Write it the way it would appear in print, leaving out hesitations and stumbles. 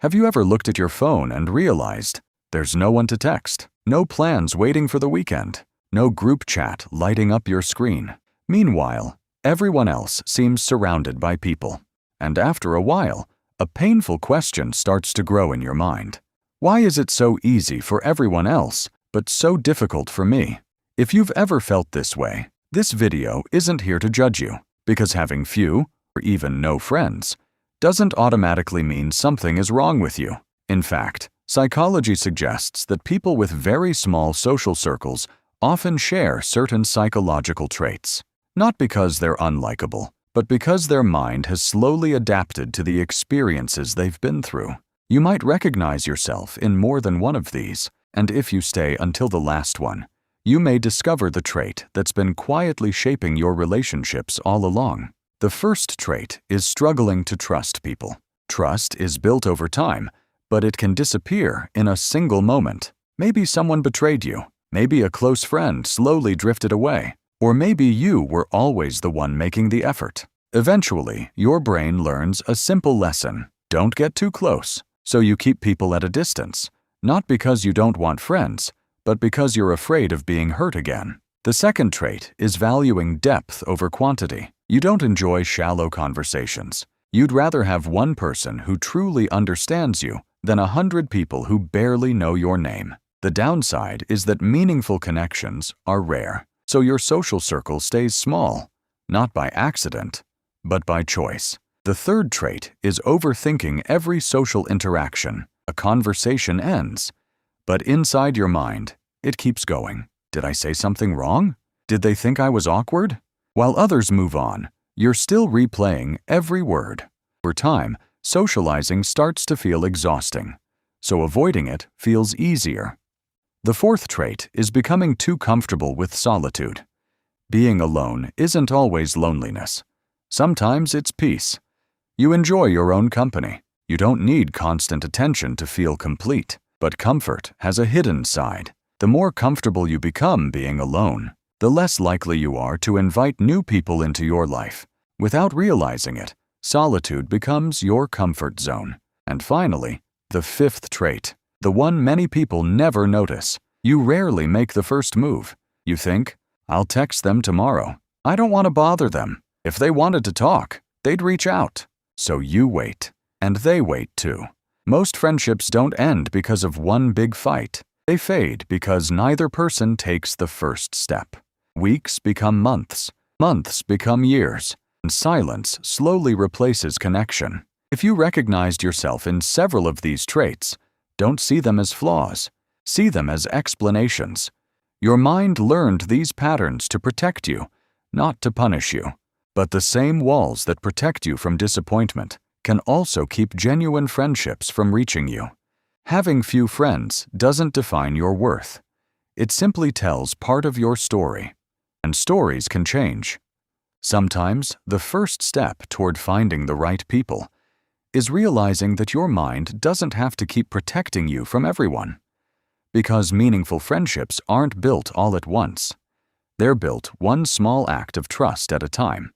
Have you ever looked at your phone and realized there's no one to text, no plans waiting for the weekend, no group chat lighting up your screen? Meanwhile, everyone else seems surrounded by people. And after a while, a painful question starts to grow in your mind. Why is it so easy for everyone else, but so difficult for me? If you've ever felt this way, this video isn't here to judge you, because having few, or even no friends, doesn't automatically mean something is wrong with you. In fact, psychology suggests that people with very small social circles often share certain psychological traits, not because they're unlikable, but because their mind has slowly adapted to the experiences they've been through. You might recognize yourself in more than one of these, and if you stay until the last one, you may discover the trait that's been quietly shaping your relationships all along. The first trait is struggling to trust people. Trust is built over time, but it can disappear in a single moment. Maybe someone betrayed you, maybe a close friend slowly drifted away, or maybe you were always the one making the effort. Eventually, your brain learns a simple lesson: don't get too close, so you keep people at a distance, not because you don't want friends, but because you're afraid of being hurt again. The second trait is valuing depth over quantity. You don't enjoy shallow conversations. You'd rather have one person who truly understands you than 100 people who barely know your name. The downside is that meaningful connections are rare, so your social circle stays small, not by accident, but by choice. The third trait is overthinking every social interaction. A conversation ends, but inside your mind, it keeps going. Did I say something wrong? Did they think I was awkward? While others move on, you're still replaying every word. Over time, socializing starts to feel exhausting, so avoiding it feels easier. The fourth trait is becoming too comfortable with solitude. Being alone isn't always loneliness. Sometimes it's peace. You enjoy your own company. You don't need constant attention to feel complete. But comfort has a hidden side. The more comfortable you become being alone, the less likely you are to invite new people into your life. Without realizing it, solitude becomes your comfort zone. And finally, the fifth trait, the one many people never notice. You rarely make the first move. You think, I'll text them tomorrow. I don't want to bother them. If they wanted to talk, they'd reach out. So you wait. And they wait too. Most friendships don't end because of one big fight. They fade because neither person takes the first step. Weeks become months. Months become years. And silence slowly replaces connection. If you recognized yourself in several of these traits, don't see them as flaws. See them as explanations. Your mind learned these patterns to protect you, not to punish you. But the same walls that protect you from disappointment can also keep genuine friendships from reaching you. Having few friends doesn't define your worth. It simply tells part of your story. And stories can change. Sometimes the first step toward finding the right people is realizing that your mind doesn't have to keep protecting you from everyone. Because meaningful friendships aren't built all at once. They're built one small act of trust at a time.